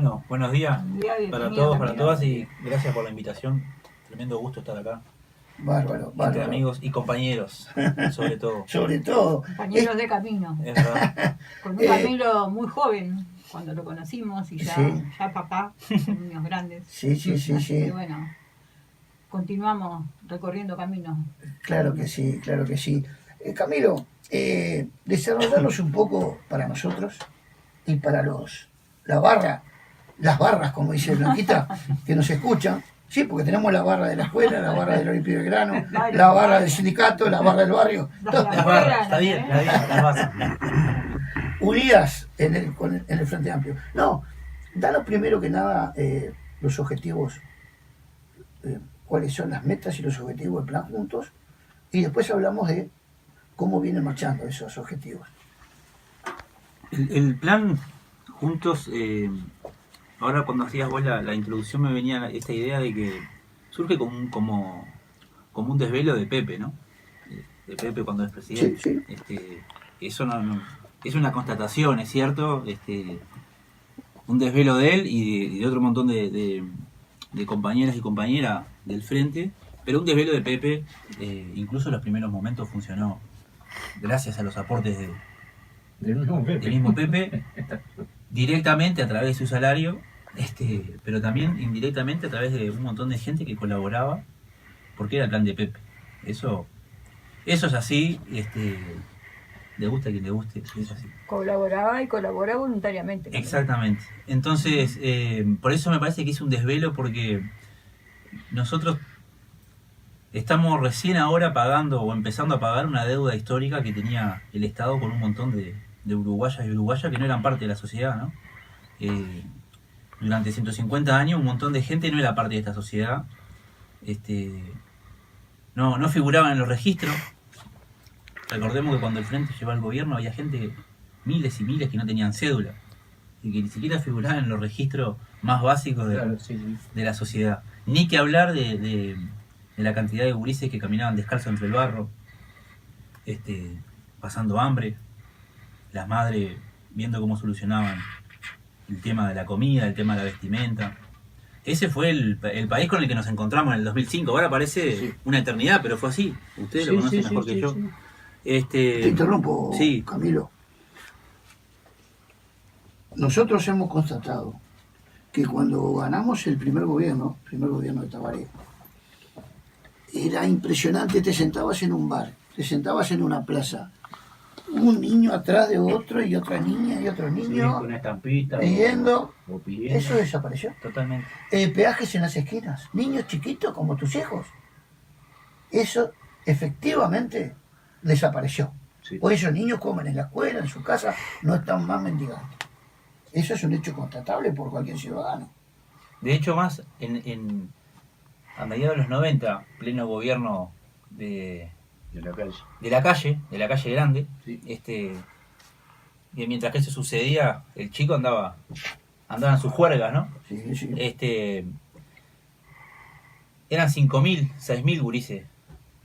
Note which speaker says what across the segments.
Speaker 1: Bueno, buenos días
Speaker 2: Buen día,
Speaker 1: para
Speaker 2: bienvenido
Speaker 1: todos, para
Speaker 2: Camilo.
Speaker 1: todas y gracias por la invitación. Tremendo gusto estar acá,
Speaker 3: Bárbaro,
Speaker 1: entre
Speaker 3: bárbaro.
Speaker 1: amigos y compañeros, sobre todo.
Speaker 3: Sobre todo,
Speaker 2: Compañeros de camino,
Speaker 1: Es verdad.
Speaker 2: con un
Speaker 3: eh,
Speaker 2: Camilo muy joven cuando lo conocimos y
Speaker 3: sí,
Speaker 2: ya papá, con niños grandes.
Speaker 3: sí, sí, sí,
Speaker 2: Así que
Speaker 3: sí,
Speaker 2: bueno, continuamos recorriendo caminos,
Speaker 3: claro que
Speaker 2: Camilo.
Speaker 3: sí, claro que sí. Camilo, desarrollanos un poco para nosotros y para la barra, las barras, como dice Blanquita, que nos escuchan. Sí, porque tenemos la barra de la escuela, la barra del Olimpio de Grano, la
Speaker 2: Varias,
Speaker 3: barra del
Speaker 2: varias.
Speaker 3: sindicato, la barra del barrio,
Speaker 2: Las de
Speaker 3: todas
Speaker 1: Las barras,
Speaker 2: afuera,
Speaker 1: está
Speaker 2: las de
Speaker 1: bien, las
Speaker 2: adentro.
Speaker 1: barras.
Speaker 3: unidas en el Frente Amplio. No, danos primero que nada los objetivos, cuáles son las metas y los objetivos del plan juntos, y después hablamos de cómo vienen marchando esos objetivos.
Speaker 1: El plan juntos, ahora cuando hacías vos la introducción me venía esta idea de que surge como un desvelo de Pepe, ¿no? De Pepe cuando es
Speaker 3: Sí,
Speaker 1: presidente.
Speaker 3: sí,
Speaker 1: Eso es una constatación, es cierto. Un desvelo de él y de otro montón de compañeras y compañeras del frente, pero un desvelo de Pepe, incluso en los primeros momentos funcionó gracias a los aportes del mismo Pepe, directamente a través de su salario, pero también indirectamente a través de un montón de gente que colaboraba, porque era el plan de Pepe. Eso, eso es así, le gusta a quien le guste, es así.
Speaker 2: Colaboraba y colabora voluntariamente, Camilo.
Speaker 1: Exactamente. Entonces, por eso me parece que es un desvelo, porque nosotros estamos recién ahora pagando o empezando a pagar una deuda histórica que tenía el Estado con un montón de uruguayas y uruguayas que no eran parte de la sociedad, ¿no? Eh, Durante 150 años un montón de gente no era parte de esta sociedad, este, no figuraban en los registros. Recordemos que cuando el Frente llegó al gobierno había gente, miles y miles, que no tenían cédula y que ni siquiera figuraban en los registros más básicos
Speaker 4: Claro, sí, sí.
Speaker 1: de la sociedad. Ni que hablar de la cantidad de gurises que caminaban descalzos entre el barro, este, pasando hambre, las madres viendo cómo solucionaban el tema de la comida, el tema de la vestimenta. Ese fue el país con el que nos encontramos en el 2005. Ahora parece
Speaker 4: Sí, sí.
Speaker 1: una eternidad, pero fue así. Ustedes lo
Speaker 4: Sí,
Speaker 1: conocen
Speaker 4: sí, sí,
Speaker 1: mejor que
Speaker 4: sí,
Speaker 1: yo.
Speaker 4: sí.
Speaker 3: te interrumpo,
Speaker 1: Sí,
Speaker 3: Camilo. Nosotros hemos constatado que cuando ganamos el primer gobierno de Tabaré, era impresionante, te sentabas en un bar, te sentabas en una plaza, un niño atrás de otro y otra niña y otro
Speaker 4: Sí,
Speaker 3: niño
Speaker 4: con una estampita
Speaker 3: pidiendo.
Speaker 4: o pidiendo.
Speaker 3: Eso desapareció.
Speaker 1: totalmente.
Speaker 3: Peajes en las esquinas, niños chiquitos como tus hijos. Eso efectivamente desapareció.
Speaker 4: Sí.
Speaker 3: Hoy esos niños comen en la escuela, en su casa, no están más mendigando. Eso es un hecho constatable por cualquier ciudadano.
Speaker 1: De hecho, más a mediados de los 90, pleno gobierno
Speaker 4: De la calle.
Speaker 1: de la calle grande,
Speaker 4: Sí.
Speaker 1: y mientras que eso sucedía, el chico andaba en sus juergas, ¿no?
Speaker 3: Sí, sí.
Speaker 1: Eran 5.000, 6.000 gurises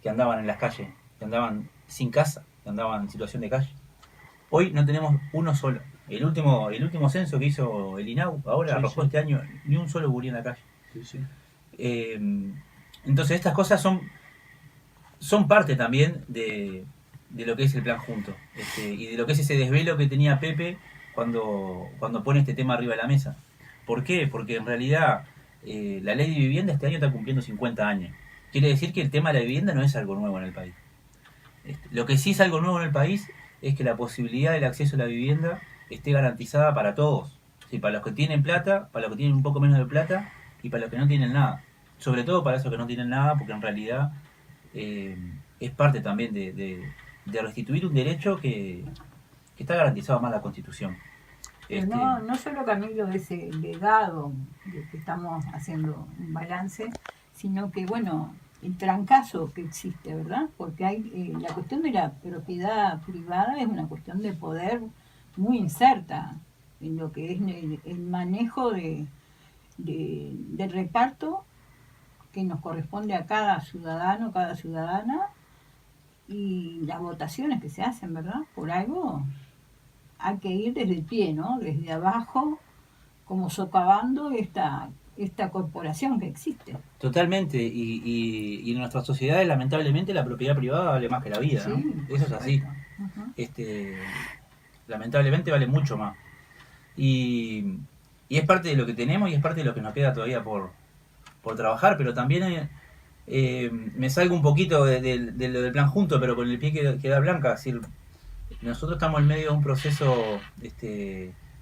Speaker 1: que andaban en las calles, que andaban sin casa, que andaban en situación de calle. Hoy no tenemos uno solo. El último censo que hizo el INAU ahora
Speaker 4: Sí,
Speaker 1: arrojó
Speaker 4: sí.
Speaker 1: este año ni un solo gurí en la calle.
Speaker 4: Sí, sí.
Speaker 1: Eh, entonces estas cosas son parte también de lo que es el plan junto, y de lo que es ese desvelo que tenía Pepe cuando pone este tema arriba de la mesa. ¿Por qué? Porque en realidad la ley de vivienda este año está cumpliendo 50 años. Quiere decir que el tema de la vivienda no es algo nuevo en el país. Lo que sí es algo nuevo en el país es que la posibilidad del acceso a la vivienda esté garantizada para todos. Sí, para los que tienen plata, para los que tienen un poco menos de plata y para los que no tienen nada. Sobre todo para esos que no tienen nada, porque en realidad eh, es parte también de restituir un derecho que está garantizado más en la Constitución.
Speaker 2: Pero no solo Camilo ese legado de que estamos haciendo un balance, sino que, bueno, el trancazo que existe, ¿verdad? Porque hay la cuestión de la propiedad privada es una cuestión de poder muy inserta en lo que es el manejo del reparto que nos corresponde a cada ciudadano, cada ciudadana, y las votaciones que se hacen, ¿verdad? Por algo hay que ir desde el pie, ¿no? Desde abajo, como socavando esta corporación que existe.
Speaker 1: Totalmente, y en nuestras sociedades lamentablemente la propiedad privada vale más que la vida, ¿no?
Speaker 2: Sí,
Speaker 1: Eso es así.
Speaker 2: Ujú.
Speaker 1: Lamentablemente vale mucho más. Y es parte de lo que tenemos y es parte de lo que nos queda todavía por trabajar, pero también me salgo un poquito de lo del plan junto, pero con el pie que da Blanca. Es decir, nosotros estamos en medio de un proceso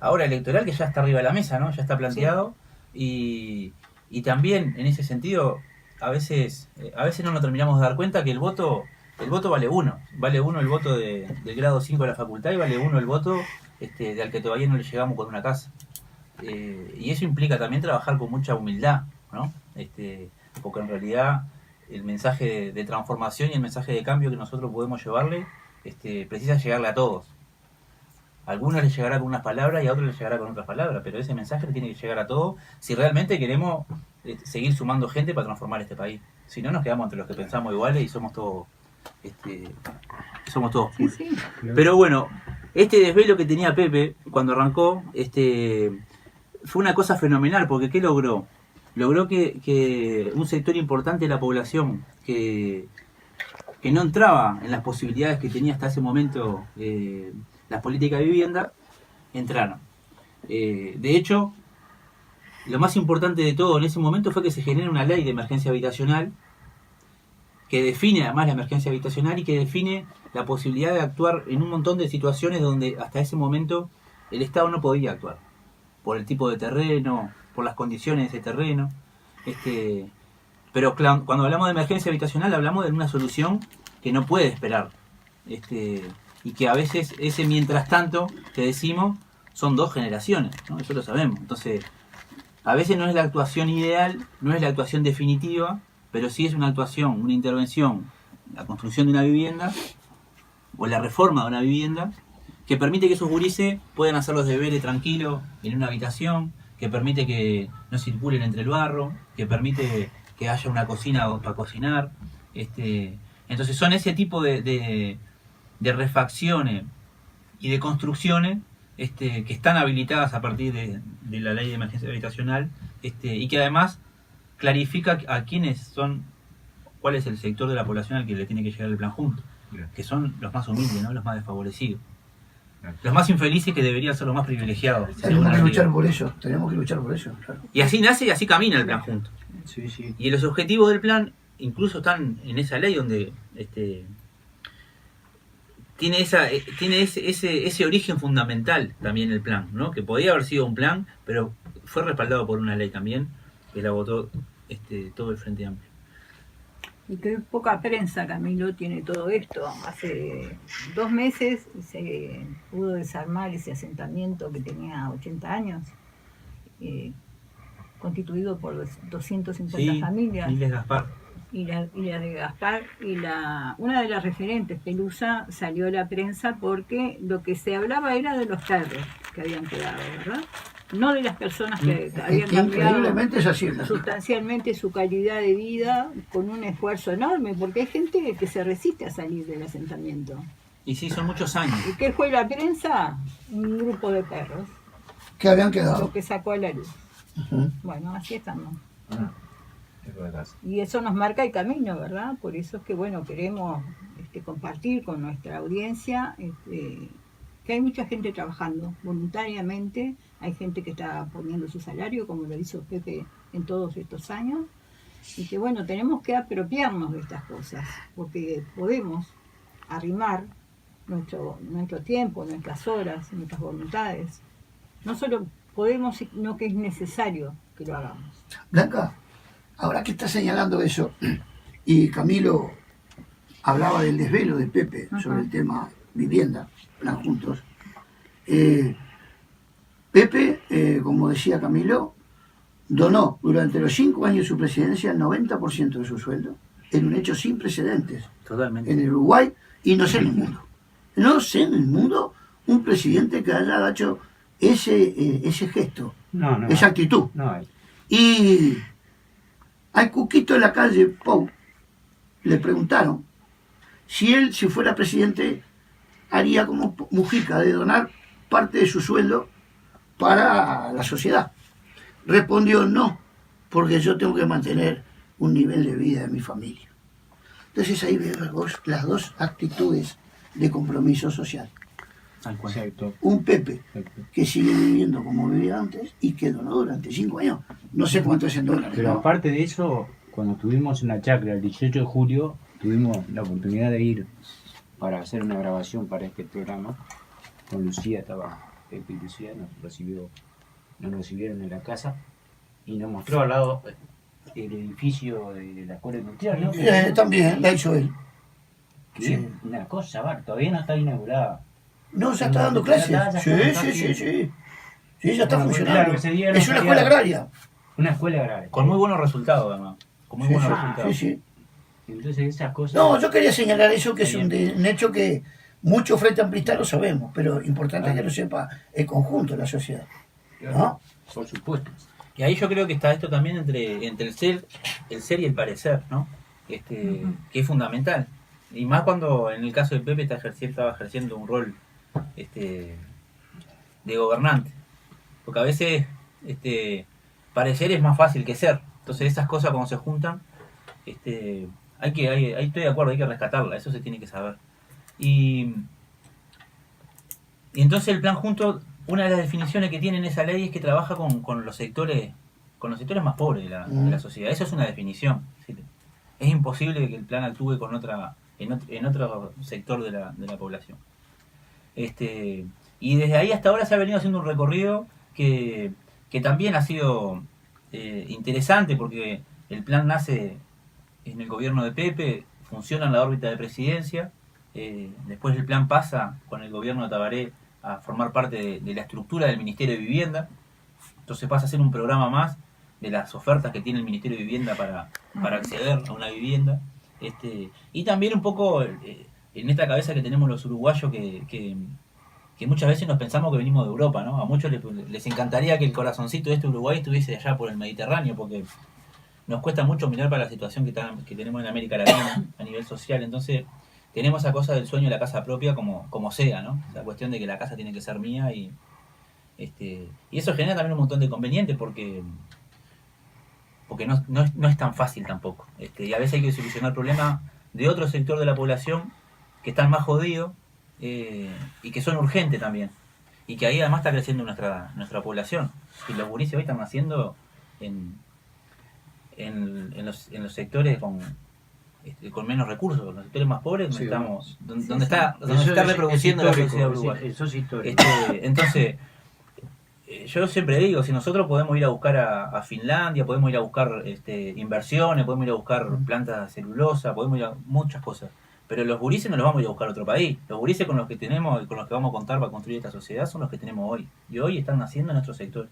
Speaker 1: ahora electoral que ya está arriba de la mesa, ¿no? Ya está planteado. Y también en ese sentido a veces no nos terminamos de dar cuenta que el voto vale uno el voto del grado 5 de la facultad y vale uno el voto al que todavía no le llegamos con una casa. Y eso implica también trabajar con mucha humildad, ¿no? Porque en realidad el mensaje de transformación y el mensaje de cambio que nosotros podemos llevarle precisa llegarle a todos. A algunos les llegará con unas palabras y a otros les llegará con otras palabras, pero ese mensaje tiene que llegar a todos si realmente queremos seguir sumando gente para transformar este país. Si no, nos quedamos entre los que pensamos iguales y somos todos
Speaker 2: Sí, sí.
Speaker 1: Pero bueno, este desvelo que tenía Pepe cuando arrancó fue una cosa fenomenal, porque ¿qué logró? Logró que un sector importante de la población que no entraba en las posibilidades que tenía hasta ese momento las políticas de vivienda, entraron. De hecho, lo más importante de todo en ese momento fue que se genera una ley de emergencia habitacional que define además la emergencia habitacional y que define la posibilidad de actuar en un montón de situaciones donde hasta ese momento el Estado no podía actuar, por el tipo de terreno, por las condiciones de ese terreno. Pero cuando hablamos de emergencia habitacional hablamos de una solución que no puede esperar. Y que a veces ese mientras tanto que decimos son 2 generaciones, ¿no? Eso lo sabemos. Entonces, a veces no es la actuación ideal, no es la actuación definitiva, pero sí es una actuación, una intervención, la construcción de una vivienda o la reforma de una vivienda que permite que esos gurises puedan hacer los deberes tranquilos en una habitación, que permite que no circulen entre el barro, que permite que haya una cocina para cocinar. Entonces son ese tipo de refacciones y de construcciones que están habilitadas a partir de la ley de emergencia habitacional y que además clarifica a quiénes son, cuál es el sector de la población al que le tiene que llegar el plan junto, que son los más humildes, ¿no? Los más desfavorecidos, los más infelices, que deberían ser los más privilegiados.
Speaker 3: Tenemos que luchar por eso, claro.
Speaker 1: Y así nace y así camina el plan junto.
Speaker 4: Sí, sí.
Speaker 1: Y los objetivos del plan incluso están en esa ley donde tiene ese origen fundamental también el plan, ¿no? Que podía haber sido un plan, pero fue respaldado por una ley también, que la votó todo el Frente Amplio.
Speaker 2: Y qué poca prensa, Camilo, tiene todo esto. Hace 2 meses se pudo desarmar ese asentamiento que tenía 80 años, constituido por 250 familias.
Speaker 1: Miles Gaspar.
Speaker 2: Y la de Gaspar, una de las referentes, Pelusa, salió a la prensa porque lo que se hablaba era de los perros que habían quedado, ¿verdad? No de las personas que habían cambiado
Speaker 3: Increíblemente es así.
Speaker 2: sustancialmente su calidad de vida con un esfuerzo enorme, porque hay gente que se resiste a salir del asentamiento.
Speaker 1: Y sí, son muchos años.
Speaker 2: ¿Y qué fue la prensa? Un grupo de perros,
Speaker 3: Que habían quedado.
Speaker 2: lo que sacó a la luz.
Speaker 3: Ujú.
Speaker 2: Bueno, así estamos.
Speaker 4: Perro de casa.
Speaker 2: Y eso nos marca el camino, ¿verdad? Por eso es que, bueno, queremos compartir con nuestra audiencia que hay mucha gente trabajando voluntariamente, hay gente que está poniendo su salario, como lo hizo Pepe en todos estos años, y que, bueno, tenemos que apropiarnos de estas cosas, porque podemos arrimar nuestro tiempo, nuestras horas, nuestras voluntades. No solo podemos, sino que es necesario que lo hagamos.
Speaker 3: Blanca, ahora que estás señalando eso, y Camilo hablaba del desvelo de Pepe sobre el tema vivienda, plan juntos. Pepe, como decía Camilo, donó durante los 5 años de su presidencia el 90% de su sueldo, en un hecho sin precedentes.
Speaker 1: Totalmente.
Speaker 3: En el Uruguay y no sé en el mundo. No sé en el mundo un presidente que haya hecho ese gesto,
Speaker 4: No,
Speaker 3: esa actitud.
Speaker 4: no hay.
Speaker 3: Y al Cuquito de la calle Pou le preguntaron si él, si fuera presidente, haría como Mujica, de donar parte de su sueldo para la sociedad. Respondió no, porque yo tengo que mantener un nivel de vida de mi familia. Entonces ahí veo las dos actitudes de compromiso social.
Speaker 4: Exacto.
Speaker 3: Un Pepe que sigue viviendo como vivía antes y que donó durante 5 años. No sé cuánto es en dólares.
Speaker 4: Pero
Speaker 3: ¿no?
Speaker 4: aparte de eso, cuando estuvimos en la chacra el 18 de julio, tuvimos la oportunidad de ir para hacer una grabación para este programa. Con Lucía estaba, Pepe y Lucía nos recibieron en la casa y nos mostró al lado el edificio de la escuela industrial, ¿no?
Speaker 3: También la hizo él.
Speaker 4: Que
Speaker 3: Sí.
Speaker 4: es una cosa, todavía no está inaugurada.
Speaker 3: No, ya está dando clases. Sí. Sí, ya está
Speaker 4: Bueno,
Speaker 3: funcionando.
Speaker 4: claro, ese día no
Speaker 3: Es una
Speaker 4: salía.
Speaker 3: escuela agraria.
Speaker 4: Una escuela agraria.
Speaker 1: Con muy buenos resultados, además. Con muy
Speaker 3: Sí,
Speaker 1: buenos
Speaker 3: sí,
Speaker 1: resultados.
Speaker 3: sí, sí.
Speaker 4: Entonces esas cosas...
Speaker 3: No, yo quería señalar eso, que es un hecho que muchos frente amplistas lo sabemos, pero importante que lo sepa el conjunto de la sociedad. ¿No?
Speaker 4: Por supuesto.
Speaker 1: Y ahí yo creo que está esto también entre el ser y el parecer, ¿no? Que es fundamental. Y más cuando en el caso de Pepe estaba ejerciendo un rol de gobernante. Porque a veces parecer es más fácil que ser. Entonces esas cosas cuando se juntan, ahí estoy de acuerdo, hay que rescatarla, eso se tiene que saber. Y entonces el plan junto, una de las definiciones que tiene en esa ley es que trabaja con los sectores más pobres de la sociedad. Eso es una definición. Es imposible que el plan actúe en otro sector de la población. Y desde ahí hasta ahora se ha venido haciendo un recorrido que también ha sido interesante, porque el plan nace en el gobierno de Pepe, funciona en la órbita de presidencia, después el plan pasa con el gobierno de Tabaré a formar parte de la estructura del Ministerio de Vivienda, entonces pasa a ser un programa más de las ofertas que tiene el Ministerio de Vivienda para acceder a una vivienda, y también un poco en esta cabeza que tenemos los uruguayos que muchas veces nos pensamos que venimos de Europa, ¿no? A muchos les encantaría que el corazoncito de este Uruguay estuviese allá por el Mediterráneo, porque nos cuesta mucho mirar para la situación que tenemos en América Latina a nivel social. Entonces tenemos esa cosa del sueño de la casa propia como sea, ¿no? La cuestión de que la casa tiene que ser mía y eso genera también un montón de inconvenientes porque no es tan fácil tampoco. Y a veces hay que solucionar problemas de otro sector de la población que están más jodidos y que son urgentes también. Y que ahí además está creciendo nuestra población. Y los gurises hoy están naciendo en los sectores con menos recursos, los sectores más pobres, donde está reproduciendo la sociedad uruguaya.
Speaker 4: Eso es histórico.
Speaker 1: Entonces, yo siempre digo, si nosotros podemos ir a buscar a Finlandia, podemos ir a buscar inversiones, podemos ir a buscar plantas de celulosa, podemos ir a muchas cosas. Pero los gurises no los vamos a ir a buscar a otro país. Los gurises con los que tenemos y con los que vamos a contar para construir esta sociedad son los que tenemos hoy. Y hoy están naciendo en nuestro sector.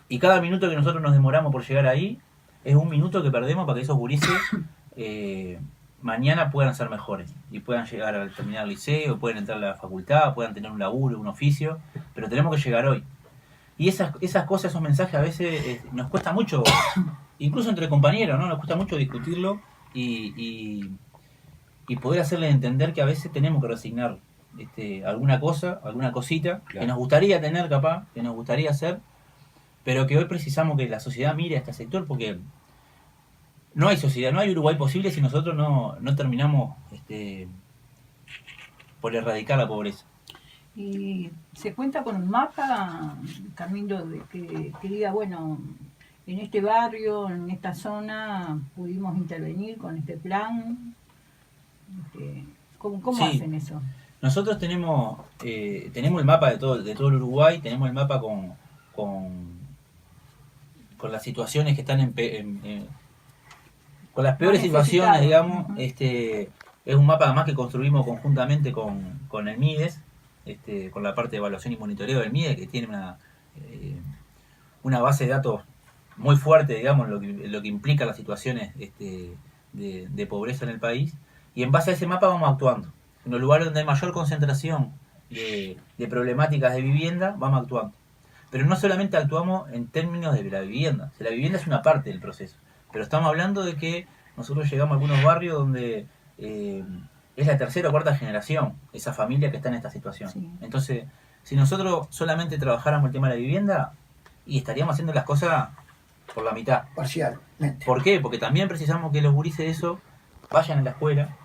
Speaker 1: Y cada minuto que nosotros nos demoramos por llegar ahí es un minuto que perdemos para que esos gurises mañana puedan ser mejores. Y puedan llegar al terminar el liceo, puedan entrar a la facultad, puedan tener un laburo, un oficio. Pero tenemos que llegar hoy. Y esas cosas, esos mensajes a veces nos cuesta mucho, incluso entre compañeros, ¿no? Nos cuesta mucho discutirlo y poder hacerles entender que a veces tenemos que resignar alguna cosa, alguna cosita, claro, que nos gustaría tener capaz, que nos gustaría hacer, pero que hoy precisamos que la sociedad mire a este sector porque no hay sociedad, no hay Uruguay posible si nosotros no terminamos por erradicar la pobreza.
Speaker 2: Y se cuenta con un mapa, Camilo, de que diga, bueno, en este barrio, en esta zona, pudimos intervenir con este plan. ¿Cómo
Speaker 1: Sí.
Speaker 2: hacen eso?
Speaker 1: Nosotros tenemos el mapa de todo el Uruguay, tenemos el mapa con las situaciones que están con las peores situaciones, digamos.
Speaker 2: Uh-huh.
Speaker 1: Es un mapa además que construimos conjuntamente con el MIDES, con la parte de evaluación y monitoreo del MIDES, que tiene una base de datos muy fuerte, digamos, lo que implica las situaciones de pobreza en el país. Y en base a ese mapa vamos actuando. En los lugares donde hay mayor concentración de problemáticas de vivienda, vamos actuando. Pero no solamente actuamos en términos de la vivienda. O sea, la vivienda es una parte del proceso. Pero estamos hablando de que nosotros llegamos a algunos barrios donde es la tercera o cuarta generación esa familia que está en esta situación.
Speaker 2: Sí.
Speaker 1: Entonces, Si nosotros solamente trabajáramos el tema de la vivienda, y estaríamos haciendo las cosas por la mitad.
Speaker 3: Parcialmente.
Speaker 1: ¿Por qué? Porque también precisamos que los gurises de eso vayan a la escuela,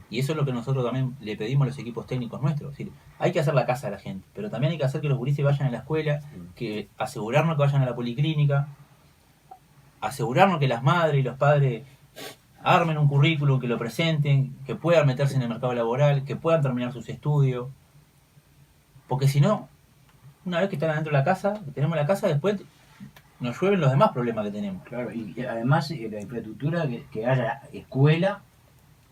Speaker 1: y eso es lo que nosotros también le pedimos a los equipos técnicos nuestros. Es decir, hay que hacer la casa a la gente, pero también hay que hacer que los gurises vayan a la escuela, que asegurarnos que vayan a la policlínica, asegurarnos que las madres y los padres armen un currículum, que lo presenten, que puedan meterse en el mercado laboral, que puedan terminar sus estudios. Porque si no, una vez que están adentro de la casa, que tenemos la casa, después nos llueven los demás problemas que tenemos.
Speaker 4: Claro, y además la infraestructura, que haya escuela,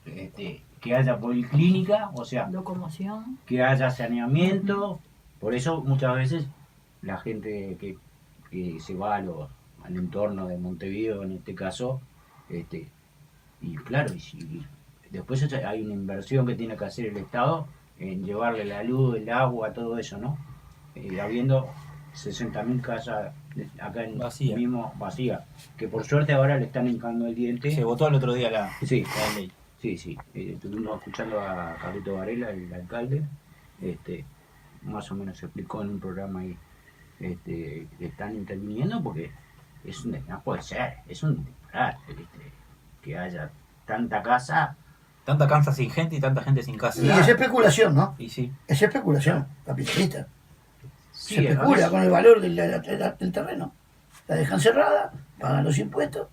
Speaker 4: que haya policlínica, o sea,
Speaker 2: Locomoción.
Speaker 4: que haya saneamiento. Por eso muchas veces la gente que se va al entorno de Montevideo, en este caso, y claro, y después hay una inversión que tiene que hacer el Estado en llevarle la luz, el agua, todo eso, ¿no? Habiendo 60.000 casas acá en
Speaker 1: Vacía.
Speaker 4: mismo vacía, que por suerte ahora le están hincando el diente.
Speaker 1: Se votó el otro día la
Speaker 4: Sí.
Speaker 1: la ley.
Speaker 4: Sí. Estuvimos escuchando a Carlito Varela, el alcalde, más o menos explicó en un programa ahí, que están interviniendo porque no puede ser, es un disparate, que haya tanta casa.
Speaker 1: Tanta casa sin gente y tanta gente sin casa.
Speaker 3: Y es especulación, ¿no?
Speaker 1: Y sí.
Speaker 3: Es especulación capitalista.
Speaker 4: Sí,
Speaker 3: Se especula con el valor del terreno. La dejan cerrada, pagan los impuestos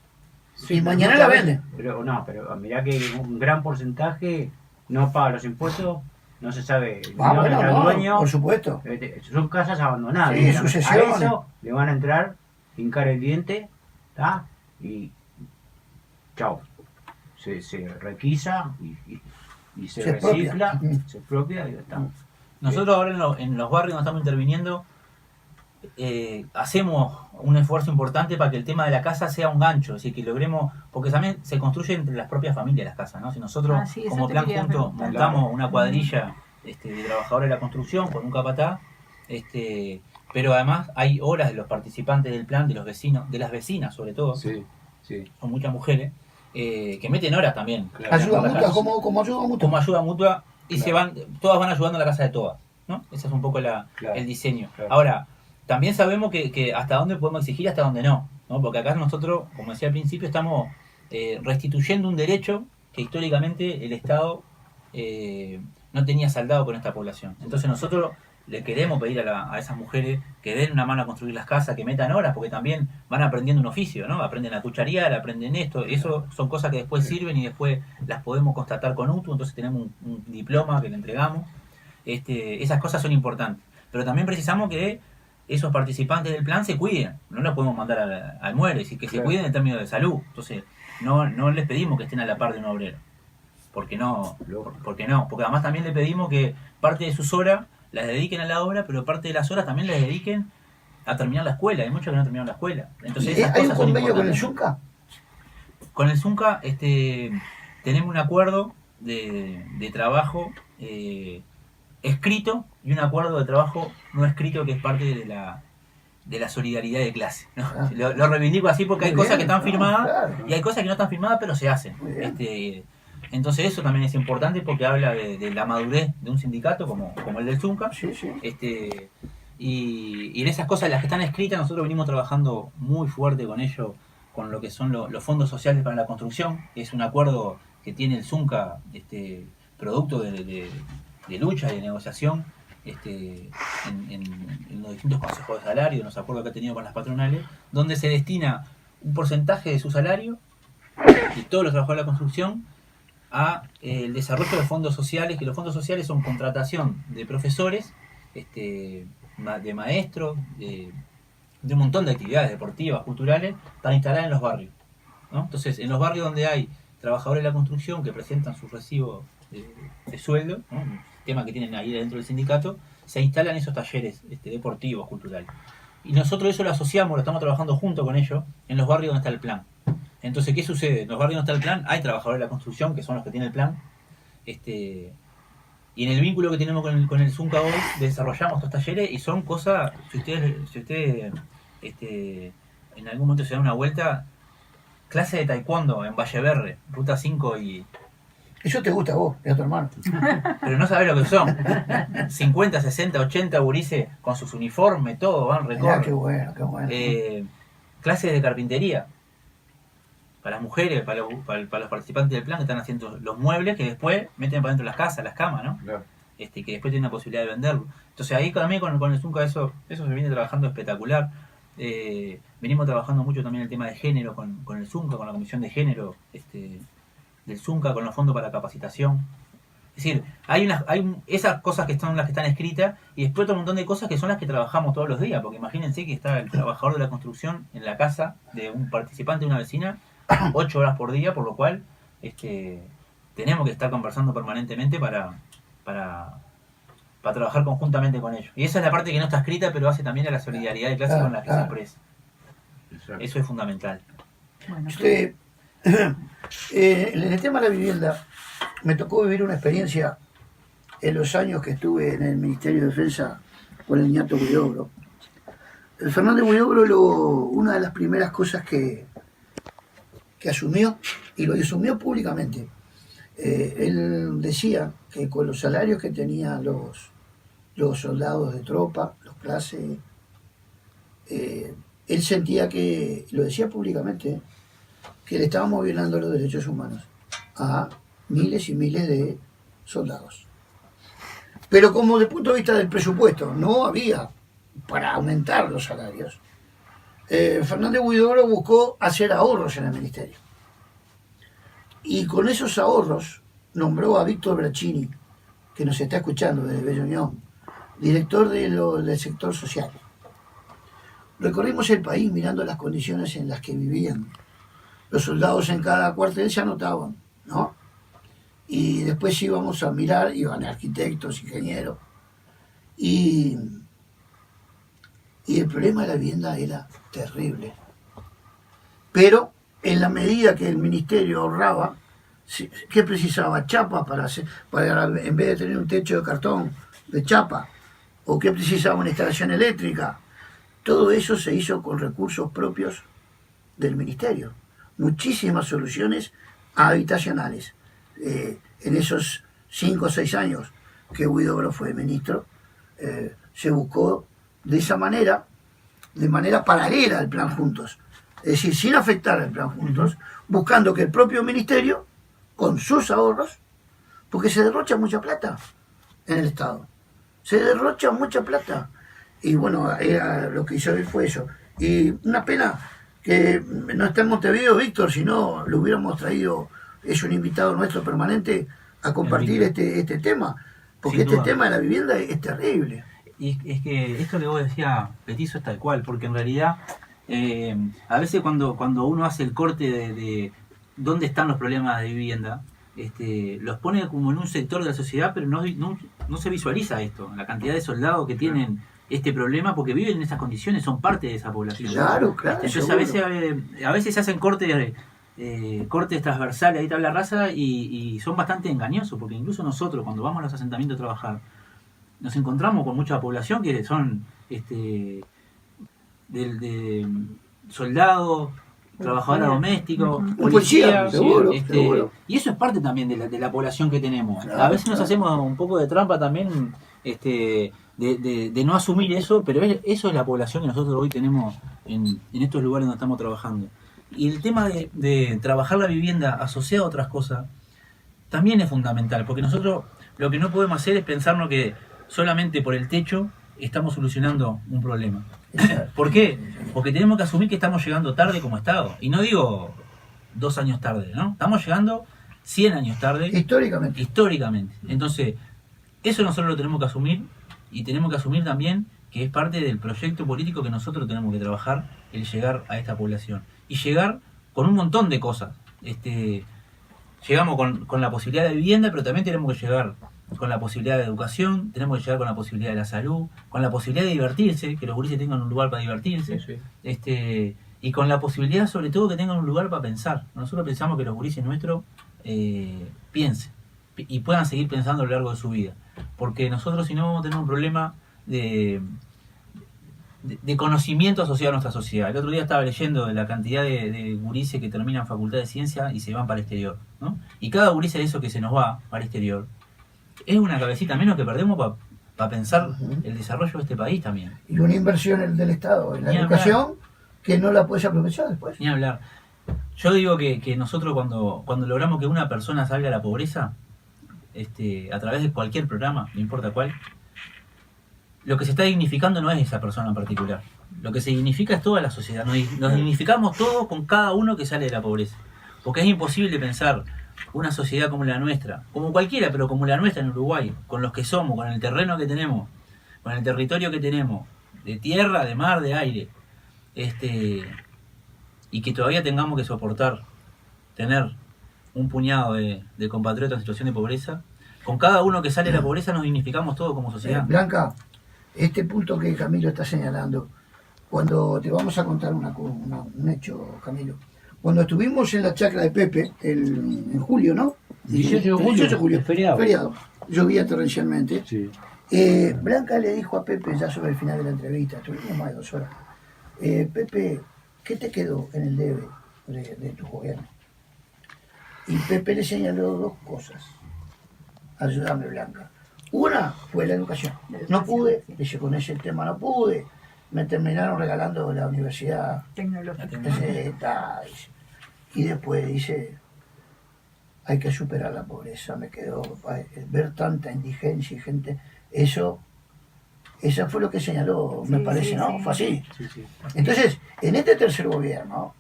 Speaker 3: y mañana la venden.
Speaker 4: Pero mirá que un gran porcentaje no paga los impuestos, no se sabe el nombre del dueño.
Speaker 3: Por supuesto.
Speaker 4: Son casas abandonadas.
Speaker 3: Sí,
Speaker 4: A
Speaker 3: sucesiones.
Speaker 4: eso le van a entrar, hincar el diente, ¿tá? Y chao. Se requisa y se recicla,
Speaker 3: expropia.
Speaker 4: se expropia y ya está.
Speaker 1: Nosotros ahora en los barrios donde estamos interviniendo, hacemos un esfuerzo importante para que el tema de la casa sea un gancho, es decir, que logremos, porque también se construye entre las propias familias las casas, ¿no? Si nosotros
Speaker 2: Sí, eso
Speaker 1: como
Speaker 2: te
Speaker 1: plan
Speaker 2: quería
Speaker 1: junto
Speaker 2: preguntar.
Speaker 1: montamos una cuadrilla de trabajadores de la construcción con un capataz, pero además hay horas de los participantes del plan, de los vecinos, de las vecinas sobre todo,
Speaker 4: Sí.
Speaker 1: son muchas mujeres, que meten horas también.
Speaker 4: Claro.
Speaker 3: Ayuda
Speaker 1: Por la
Speaker 3: mutua,
Speaker 1: casa.
Speaker 3: como ayuda mutua.
Speaker 1: Como ayuda mutua y
Speaker 4: Claro.
Speaker 1: todas van ayudando a la casa de todas, ¿no? Ese es un poco
Speaker 4: Claro.
Speaker 1: el diseño.
Speaker 4: Claro.
Speaker 1: Ahora, también sabemos que hasta dónde podemos exigir y hasta dónde no, ¿no? Porque acá nosotros, como decía al principio, estamos restituyendo un derecho que históricamente el Estado no tenía saldado con esta población. Entonces nosotros le queremos pedir a esas mujeres que den una mano a construir las casas, que metan horas, porque también van aprendiendo un oficio, ¿no? Aprenden a cucharear, aprenden esto, eso son cosas que después sirven y después las podemos constatar con UTU, entonces tenemos un diploma que le entregamos. Esas cosas son importantes, pero también precisamos que esos participantes del plan se cuiden, no los podemos mandar al muere, es decir, que se
Speaker 4: Claro.
Speaker 1: cuiden en términos de salud, entonces no les pedimos que estén a la par de un obrero, porque no, porque además también le pedimos que parte de sus horas las dediquen a la obra, pero parte de las horas también las dediquen a terminar la escuela, hay muchos que no terminaron la escuela, entonces esas
Speaker 3: ¿Hay un
Speaker 1: cosas son
Speaker 3: convenio con el
Speaker 1: importantes.
Speaker 3: Zunca?
Speaker 1: Con el Zunca tenemos un acuerdo de trabajo escrito y un acuerdo de trabajo no escrito que es parte de la solidaridad de clase, ¿no?
Speaker 3: Ah.
Speaker 1: Lo reivindico así porque hay
Speaker 3: Muy
Speaker 1: cosas
Speaker 3: bien,
Speaker 1: que están
Speaker 3: no,
Speaker 1: firmadas
Speaker 3: claro.
Speaker 1: y hay cosas que no están firmadas pero se hacen.
Speaker 3: Muy bien.
Speaker 1: Entonces eso también es importante porque habla de la madurez de un sindicato como el del Zunca.
Speaker 3: Sí, sí.
Speaker 1: Y en esas cosas, las que están escritas, nosotros venimos trabajando muy fuerte con ello, con lo que son los fondos sociales para la construcción. Es un acuerdo que tiene el Zunca, producto de lucha y de negociación en los distintos consejos de salario, en los acuerdos que ha tenido con las patronales, donde se destina un porcentaje de su salario y todos los trabajadores de la construcción a el desarrollo de fondos sociales, que los fondos sociales son contratación de profesores, de maestros, de un montón de actividades deportivas, culturales, para instalar en los barrios, ¿no? Entonces, en los barrios donde hay trabajadores de la construcción que presentan sus recibos de sueldo, ¿no? Un tema que tienen ahí dentro del sindicato, se instalan esos talleres deportivos, culturales. Y nosotros eso lo asociamos, lo estamos trabajando junto con ellos en los barrios donde está el plan. Entonces, ¿qué sucede? En los barrios donde está el plan hay trabajadores de la construcción, que son los que tienen el plan, y en el vínculo que tenemos con el Zunca hoy, desarrollamos estos talleres y son cosas, si ustedes en algún momento se dan una vuelta, clase de taekwondo en Valleverre, Ruta 5 y
Speaker 3: Eso te gusta a vos y a tu hermano.
Speaker 1: Pero no sabés lo que son. 50, 60, 80 gurises con sus uniformes, todo, van,
Speaker 3: Mirá,
Speaker 1: recorren.
Speaker 3: qué bueno, qué bueno.
Speaker 1: Clases de carpintería. Para las mujeres, para los participantes del plan que están haciendo los muebles que después meten para dentro de las casas, las camas, ¿no?
Speaker 4: Claro.
Speaker 1: Que después tienen la posibilidad de venderlo. Entonces ahí también con el Zunca eso se viene trabajando espectacular. Venimos trabajando mucho también el tema de género con el Zunca, con la comisión de género del Zunca, con los fondos para capacitación. Es decir, hay esas cosas que son las que están escritas y después otro montón de cosas que son las que trabajamos todos los días, porque imagínense que está el trabajador de la construcción en la casa de un participante, de una vecina, 8 horas por día, por lo cual tenemos que estar conversando permanentemente para trabajar conjuntamente con ellos. Y esa es la parte que no está escrita, pero hace también a la solidaridad de clase con la que se expresa. Eso es fundamental.
Speaker 2: Bueno,
Speaker 3: En el tema de la vivienda, me tocó vivir una experiencia en los años que estuve en el Ministerio de Defensa con el ñato Huidobro. El Fernández Huidobro, una de las primeras cosas que asumió, y lo asumió públicamente, él decía que con los salarios que tenían los soldados de tropa, los clases, él sentía que, lo decía públicamente, que le estábamos violando los derechos humanos a miles y miles de soldados. Pero como desde el punto de vista del presupuesto no había para aumentar los salarios, Fernández Huidobro buscó hacer ahorros en el ministerio. Y con esos ahorros nombró a Víctor Brachini, que nos está escuchando desde Bella Unión, director del sector social. Recorrimos el país mirando las condiciones en las que vivían. Los soldados en cada cuartel se anotaban, ¿no? Y después íbamos a mirar, iban arquitectos, ingenieros. Y el problema de la vivienda era terrible. Pero en la medida que el ministerio ahorraba, ¿qué precisaba? Chapa para en vez de tener un techo de cartón, de chapa, o qué precisaba una instalación eléctrica. Todo eso se hizo con recursos propios del ministerio. Muchísimas soluciones habitacionales. En esos 5 o 6 años que Huidobro fue ministro, se buscó de esa manera, de manera paralela al Plan Juntos. Es decir, sin afectar al Plan Juntos, buscando que el propio ministerio, con sus ahorros, porque se derrocha mucha plata en el Estado. Se derrocha mucha plata. Y bueno, lo que hizo él fue eso. Y una pena que no está en Montevideo, Víctor, si no lo hubiéramos traído, es un invitado nuestro permanente a compartir este tema, porque este tema de la vivienda es terrible.
Speaker 1: Y es que esto que vos decías, Petizo, es tal cual, porque en realidad a veces cuando uno hace el corte de dónde están los problemas de vivienda, los pone como en un sector de la sociedad, pero no se visualiza esto, la cantidad de soldados que tienen este problema porque viven en esas condiciones, son parte de esa población.
Speaker 3: Claro, claro.
Speaker 1: Entonces a veces se hacen cortes transversales ahí tabla rasa y son bastante engañosos, porque incluso nosotros cuando vamos a los asentamientos a trabajar nos encontramos con mucha población que son de soldados, trabajadores domésticos, policías,
Speaker 3: seguro.
Speaker 1: Y eso es parte también de la población que tenemos.
Speaker 3: Claro,
Speaker 1: a veces nos hacemos un poco de trampa también de no asumir eso, pero eso es la población que nosotros hoy tenemos en estos lugares donde estamos trabajando. Y el tema de trabajar la vivienda asociado a otras cosas también es fundamental, porque nosotros lo que no podemos hacer es pensarnos que solamente por el techo estamos solucionando un problema. ¿Por qué? Porque tenemos que asumir que estamos llegando tarde como Estado. Y no digo 2 años tarde, ¿no? Estamos llegando 100 años tarde. Históricamente. Entonces, eso nosotros lo tenemos que asumir, y tenemos que asumir también que es parte del proyecto político que nosotros tenemos que trabajar, el llegar a esta población. Y llegar con un montón de cosas. Llegamos con la posibilidad de vivienda, pero también tenemos que llegar con la posibilidad de educación, tenemos que llegar con la posibilidad de la salud, con la posibilidad de divertirse, que los gurises tengan un lugar para divertirse, y con la posibilidad sobre todo que tengan un lugar para pensar. Nosotros pensamos que los gurises nuestros piensen y puedan seguir pensando a lo largo de su vida, porque nosotros si no vamos a tener un problema de de conocimiento asociado a nuestra sociedad. El otro día estaba leyendo de la cantidad de gurises que terminan facultad de ciencia y se van para el exterior, ¿no? Y cada gurises de eso que se nos va para el exterior es una cabecita menos que perdemos para pensar el desarrollo de este país también.
Speaker 3: Y una inversión del Estado en la
Speaker 1: Ni
Speaker 3: educación
Speaker 1: hablar.
Speaker 3: que no la puedes aprovechar después.
Speaker 1: Ni hablar. Yo digo que nosotros cuando logramos que una persona salga de la pobreza, a través de cualquier programa, no importa cuál, lo que se está dignificando no es esa persona en particular. Lo que se dignifica es toda la sociedad. Nos dignificamos todos con cada uno que sale de la pobreza. Porque es imposible pensar una sociedad como la nuestra, como cualquiera, pero como la nuestra en Uruguay, con los que somos, con el terreno que tenemos, con el territorio que tenemos, de tierra, de mar, de aire, y que todavía tengamos que soportar tener un puñado de compatriotas en situación de pobreza. Con cada uno que sale de la pobreza nos dignificamos todos como sociedad.
Speaker 3: Blanca, este punto que Camilo está señalando, cuando te vamos a contar un hecho, Camilo, cuando estuvimos en la chacra de Pepe, en julio, ¿no?
Speaker 4: 18 de julio,
Speaker 3: feriado, llovía torrencialmente.
Speaker 4: Sí.
Speaker 3: Blanca le dijo a Pepe, ya sobre el final de la entrevista, estuvimos más de 2 horas, Pepe, ¿qué te quedó en el debe de tu gobierno? Y Pepe le señaló 2 cosas. Ayúdame, Blanca. Una fue la educación. No pude, dice, con ese tema no pude. Me terminaron regalando la universidad
Speaker 2: Tecnológica.
Speaker 3: dice. Y después dice, hay que superar la pobreza. Me quedó ver tanta indigencia y gente. Eso fue lo que señaló, me parece, ¿no? Fue así.
Speaker 4: Sí.
Speaker 3: Entonces, en este tercer gobierno,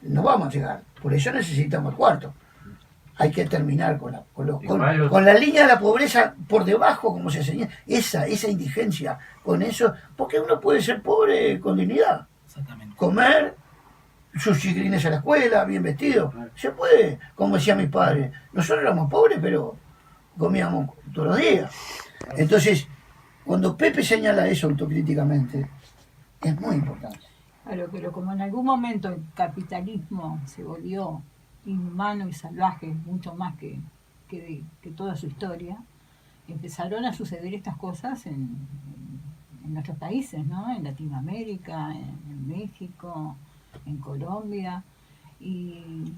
Speaker 3: no vamos a llegar. Por eso necesitamos el cuarto. Hay que terminar con la línea de la pobreza por debajo, como se señala, esa indigencia, con eso, porque uno puede ser pobre con dignidad.
Speaker 1: Exactamente.
Speaker 3: Comer sus chiquilines a la escuela, bien vestido, se puede, como decía mi padre. Nosotros éramos pobres, pero comíamos todos los días. Entonces, cuando Pepe señala eso autocríticamente, es muy importante.
Speaker 2: Claro, pero como en algún momento el capitalismo se volvió inhumano y salvaje, mucho más que toda su historia, empezaron a suceder estas cosas en nuestros países, ¿no? En Latinoamérica, en México, en Colombia. Y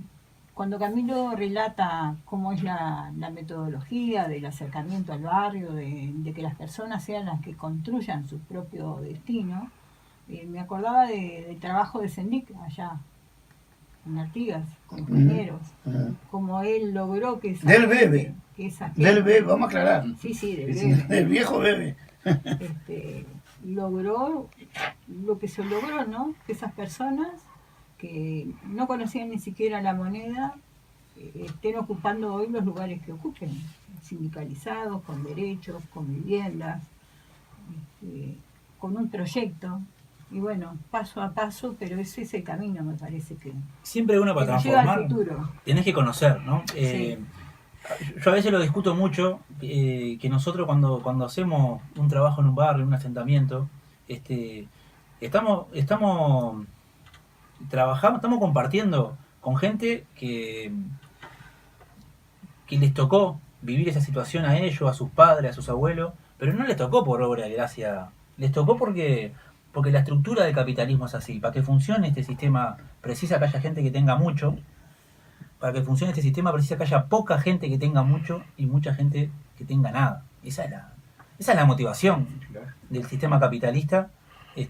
Speaker 2: cuando Camilo relata cómo es la metodología del acercamiento al barrio, de que las personas sean las que construyan su propio destino, me acordaba del trabajo de Sendik allá en Artigas, con compañeros, como él logró que esa
Speaker 3: Del
Speaker 2: gente,
Speaker 3: bebé.
Speaker 2: que esa
Speaker 3: Del
Speaker 2: gente-
Speaker 3: bebé, vamos a aclarar.
Speaker 2: Sí, del bebé.
Speaker 3: Del viejo bebé.
Speaker 2: Logró lo que se logró, ¿no? Que esas personas que no conocían ni siquiera la moneda estén ocupando hoy los lugares que ocupen, sindicalizados, con derechos, con viviendas, con un proyecto. Y bueno, paso a paso, pero ese es el camino, me parece que
Speaker 1: Siempre uno para
Speaker 2: nos lleva al
Speaker 1: transformar
Speaker 2: futuro.
Speaker 1: tenés que conocer, ¿no?
Speaker 2: Sí.
Speaker 1: Yo a veces lo discuto mucho, que nosotros cuando hacemos un trabajo en un barrio, un asentamiento, estamos trabajando, estamos compartiendo con gente que les tocó vivir esa situación a ellos, a sus padres, a sus abuelos, pero no les tocó por obra de gracia, les tocó porque la estructura del capitalismo es así. Para que funcione este sistema precisa que haya gente que tenga mucho. Para que funcione este sistema precisa que haya poca gente que tenga mucho y mucha gente que tenga nada. Esa es la motivación del sistema capitalista, y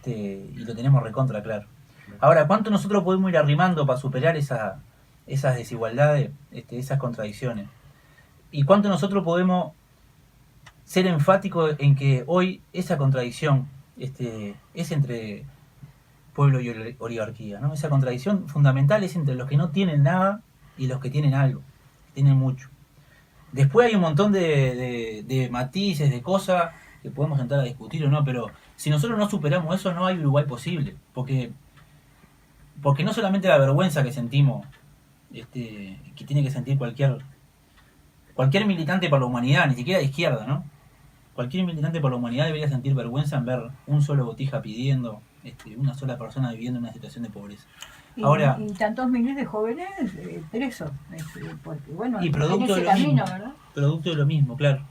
Speaker 1: lo tenemos recontra claro. Ahora, ¿cuánto nosotros podemos ir arrimando para superar esas desigualdades, esas contradicciones? ¿Y cuánto nosotros podemos ser enfáticos en que hoy esa contradicción es entre pueblo y oligarquía, ¿no? Esa contradicción fundamental es entre los que no tienen nada y los que tienen algo, tienen mucho. Después hay un montón de matices, de cosas que podemos entrar a discutir o no, pero si nosotros no superamos eso, no hay Uruguay posible, porque no solamente la vergüenza que sentimos, que tiene que sentir cualquier militante por la humanidad, ni siquiera de izquierda, ¿no? Cualquier militante por la humanidad debería sentir vergüenza en ver un solo botija pidiendo, una sola persona viviendo en una situación de pobreza. Ahora,
Speaker 2: Y tantos miles de jóvenes presos, porque bueno,
Speaker 1: y
Speaker 2: en
Speaker 1: producto
Speaker 2: ese
Speaker 1: de lo
Speaker 2: camino,
Speaker 1: mismo,
Speaker 2: ¿verdad?
Speaker 1: producto de lo mismo, claro.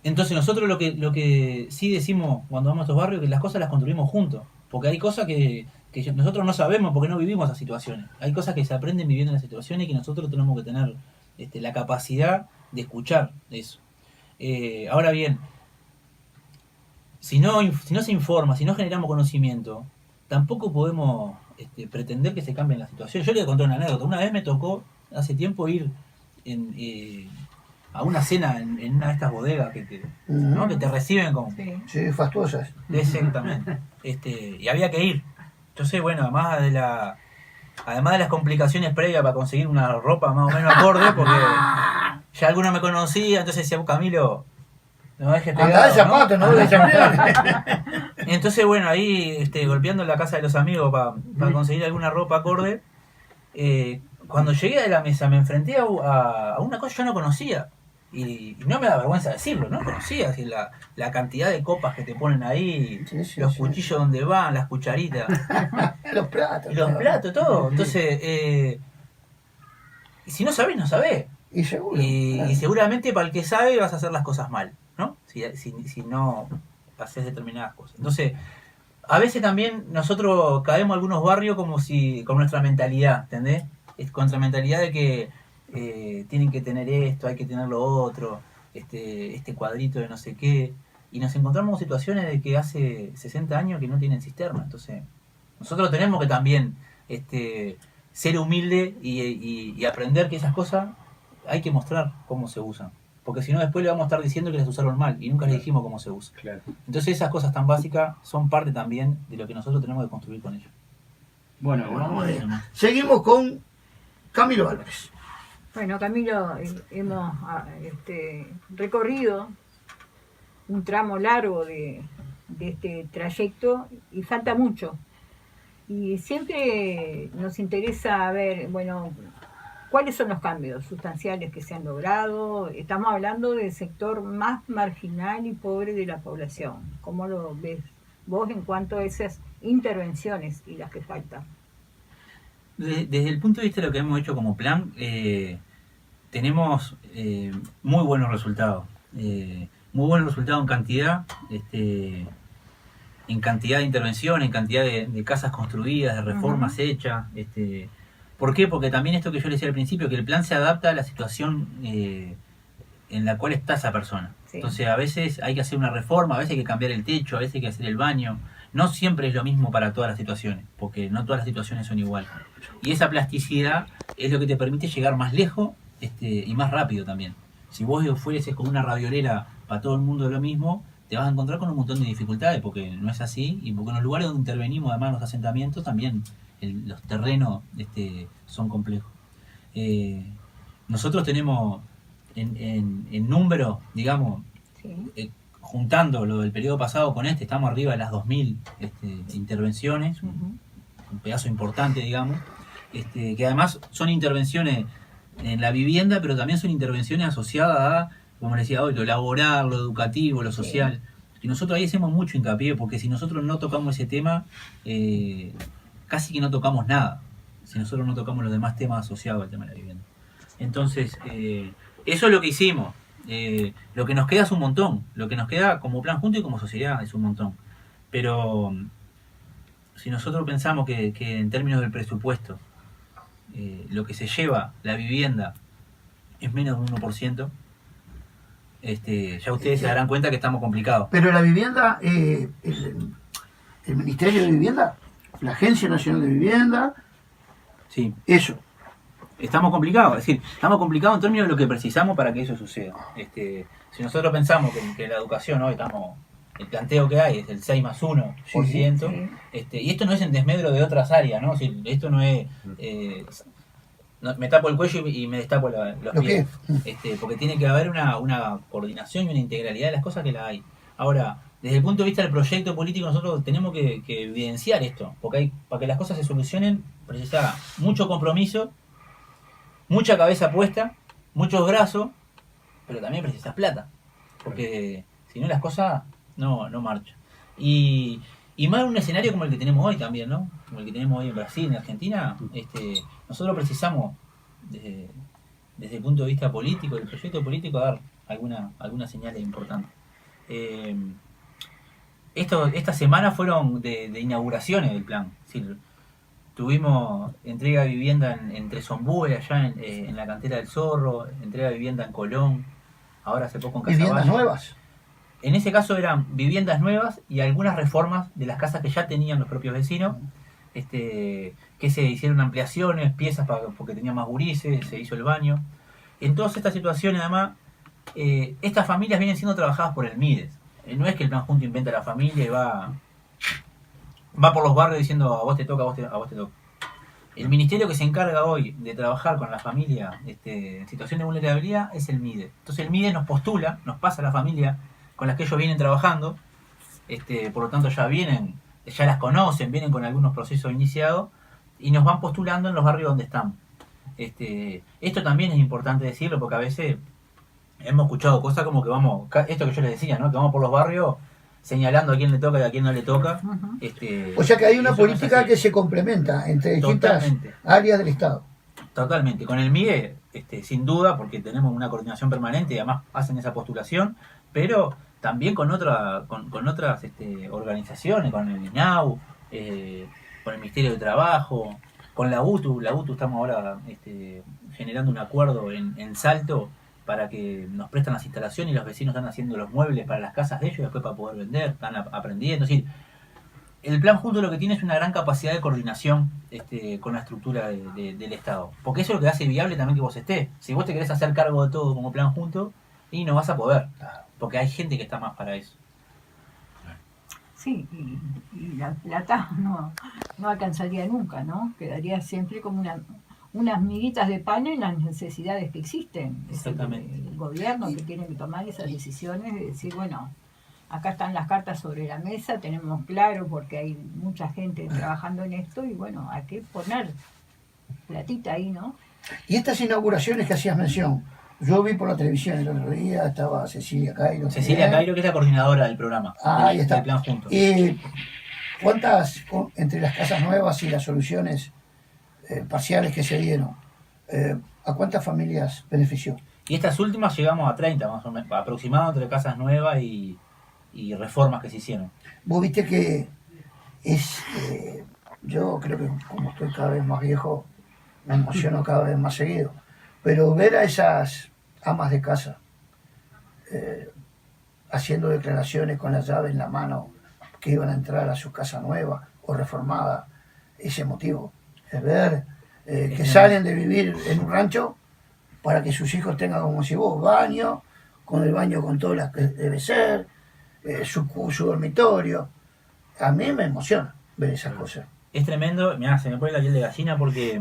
Speaker 1: Entonces nosotros lo que sí decimos cuando vamos a estos barrios es que las cosas las construimos juntos. Porque hay cosas que nosotros no sabemos porque no vivimos esas situaciones. Hay cosas que se aprenden viviendo en las situaciones y que nosotros tenemos que tener la capacidad de escuchar eso. Ahora bien, si no se informa, si no generamos conocimiento, tampoco podemos pretender que se cambien las situaciones. Yo le voy a contar una anécdota. Una vez me tocó, hace tiempo, ir a una cena en una de estas bodegas ¿no? que te reciben con...
Speaker 3: Sí, fastuosas.
Speaker 1: Exactamente. Y había que ir. Entonces, bueno, además de las complicaciones previas para conseguir una ropa más o menos acorde, porque ya alguno me conocía, entonces decía, Camilo, no dejes pegado,
Speaker 3: andá de zapatos, ¿no? De championes.
Speaker 1: Entonces, bueno, ahí golpeando en la casa de los amigos para conseguir alguna ropa acorde. Cuando llegué a la mesa me enfrenté a una cosa que yo no conocía. Y no me da vergüenza decirlo, no conocía así, la cantidad de copas que te ponen ahí, los cuchillos donde van, las cucharitas,
Speaker 3: los platos.
Speaker 1: y los platos, todo. Entonces, si no sabés, no sabés.
Speaker 3: Y seguro.
Speaker 1: Y seguramente para el que sabe vas a hacer las cosas mal, ¿no? Si no haces determinadas cosas. Entonces, a veces también nosotros caemos en algunos barrios como si con nuestra mentalidad, ¿entendés? Con nuestra mentalidad de que tienen que tener esto, hay que tener lo otro, este cuadrito de no sé qué, y nos encontramos en situaciones de que hace 60 años que no tienen cisterna. Entonces nosotros tenemos que también ser humilde y aprender que esas cosas hay que mostrar cómo se usan, porque si no después le vamos a estar diciendo que las usaron mal y nunca les dijimos cómo se usa.
Speaker 4: Claro.
Speaker 1: Entonces esas cosas tan básicas son parte también de lo que nosotros tenemos que construir con ellos.
Speaker 4: Bueno,
Speaker 3: Muy bien. Seguimos con Camilo Álvarez.
Speaker 2: Bueno, Camilo, hemos recorrido un tramo largo de este trayecto y falta mucho. Y siempre nos interesa ver, bueno, cuáles son los cambios sustanciales que se han logrado. Estamos hablando del sector más marginal y pobre de la población. ¿Cómo lo ves vos en cuanto a esas intervenciones y las que faltan?
Speaker 1: Desde el punto de vista de lo que hemos hecho como plan, tenemos muy buenos resultados. Muy buenos resultados en cantidad de intervención, en cantidad de casas construidas, de reformas hechas. ¿Por qué? Porque también esto que yo le decía al principio, que el plan se adapta a la situación en la cual está esa persona. Sí. Entonces a veces hay que hacer una reforma, a veces hay que cambiar el techo, a veces hay que hacer el baño. No siempre es lo mismo para todas las situaciones, porque no todas las situaciones son iguales. Y esa plasticidad es lo que te permite llegar más lejos y más rápido también. Si vos fueses con una raviolera para todo el mundo lo mismo, te vas a encontrar con un montón de dificultades, porque no es así, y porque en los lugares donde intervenimos, además los asentamientos, también los terrenos son complejos. Nosotros tenemos en número, digamos, sí, juntando lo del periodo pasado con estamos arriba de las 2.000 intervenciones, un pedazo importante, digamos, que además son intervenciones en la vivienda, pero también son intervenciones asociadas a, como les decía hoy, lo laboral, lo educativo, lo social. Sí. Y nosotros ahí hacemos mucho hincapié, porque si nosotros no tocamos ese tema, casi que no tocamos nada, si nosotros no tocamos los demás temas asociados al tema de la vivienda. Entonces, eso es lo que hicimos. Lo que nos queda es un montón. Lo que nos queda como plan junto y como sociedad es un montón. Pero si nosotros pensamos que en términos del presupuesto, lo que se lleva la vivienda es menos de un 1%, ya ustedes se darán cuenta que estamos complicados.
Speaker 3: Pero la vivienda, el Ministerio de Vivienda, la Agencia Nacional de Vivienda,
Speaker 1: sí,
Speaker 3: eso.
Speaker 1: Estamos complicados, es decir, estamos complicados en términos de lo que precisamos para que eso suceda. Si nosotros pensamos que la educación hoy el planteo que hay es el 6 más 1%, sí. Y esto no es en desmedro de otras áreas, ¿no? Es decir, esto no es me tapo el cuello y me destapo los pies. Porque tiene que haber una coordinación y una integralidad de las cosas que la hay. Ahora, desde el punto de vista del proyecto político, nosotros tenemos que evidenciar esto, porque para que las cosas se solucionen precisa mucho compromiso, mucha cabeza puesta, muchos brazos, pero también precisas plata, porque si no las cosas no marchan. Y más en un escenario como el que tenemos hoy también, ¿no? Como el que tenemos hoy en Brasil, en Argentina, nosotros precisamos, desde el punto de vista político, del proyecto político, dar alguna señal importante. Esta semana fueron de inauguraciones del plan. Es decir, tuvimos entrega de vivienda en Tresombúe, allá en la cantera del Zorro, entrega de vivienda en Colón, ahora hace poco en
Speaker 3: ¿Viviendas
Speaker 1: Casaballe.
Speaker 3: nuevas?
Speaker 1: En ese caso eran viviendas nuevas y algunas reformas de las casas que ya tenían los propios vecinos, que se hicieron ampliaciones, piezas porque tenía más gurises, se hizo el baño. En todas estas situaciones, además, estas familias vienen siendo trabajadas por el MIDES. No es que el plan junto inventa la familia y va por los barrios diciendo a vos te toca, a vos te toca. El ministerio que se encarga hoy de trabajar con la familia en situación de vulnerabilidad es el MIDES. Entonces el MIDES nos postula, nos pasa a la familia con las que ellos vienen trabajando, por lo tanto ya las conocen, vienen con algunos procesos iniciados y nos van postulando en los barrios donde están. Esto también es importante decirlo porque a veces hemos escuchado cosas como que esto que yo les decía, ¿no? Que vamos por los barrios señalando a quién le toca y a quién no le toca.
Speaker 3: O sea que hay una
Speaker 1: eso no es
Speaker 3: política
Speaker 1: así.
Speaker 3: que se complementa entre distintas
Speaker 1: Totalmente.
Speaker 3: áreas del Estado.
Speaker 1: Totalmente. Con el MIDE, sin duda, porque tenemos una coordinación permanente y además hacen esa postulación, pero también con otras organizaciones, con el INAU, con el Ministerio de Trabajo, con la UTU. La UTU estamos ahora generando un acuerdo en Salto para que nos prestan las instalaciones y los vecinos están haciendo los muebles para las casas de ellos y después para poder vender, están aprendiendo. Es decir, el plan junto lo que tiene es una gran capacidad de coordinación con la estructura del Estado. Porque eso es lo que hace viable también que vos estés. Si vos te querés hacer cargo de todo como plan junto, y no vas a poder. Porque hay gente que está más para eso.
Speaker 2: Sí, y la plata no alcanzaría nunca, ¿no? Quedaría siempre como unas miguitas de pan en las necesidades que existen.
Speaker 1: Exactamente.
Speaker 2: El gobierno que tiene que tomar esas decisiones de decir, bueno, acá están las cartas sobre la mesa, tenemos claro porque hay mucha gente trabajando en esto y bueno, hay que poner platita ahí, ¿no?
Speaker 3: Y estas inauguraciones que hacías mención, yo vi por la televisión el otro día, estaba Cecilia Cairo.
Speaker 1: Cecilia Cairo, que es la coordinadora del programa,
Speaker 3: ahí está.
Speaker 1: del plan junto.
Speaker 3: ¿Cuántas, entre las casas nuevas y las soluciones parciales que se dieron, a cuántas familias benefició?
Speaker 1: Y estas últimas llegamos a 30 más o menos, aproximado entre casas nuevas y reformas que se hicieron.
Speaker 3: Vos viste que yo creo que como estoy cada vez más viejo, me emociono cada vez más seguido, pero ver a esas amas de casa haciendo declaraciones con la llave en la mano que iban a entrar a su casa nueva o reformada, es emotivo. Es ver que salen de vivir en un rancho para que sus hijos tengan, como si vos, baño, con el baño con todo lo que debe ser, su dormitorio. A mí me emociona ver esas cosas.
Speaker 1: Es tremendo, mirá, se me pone la piel de gallina porque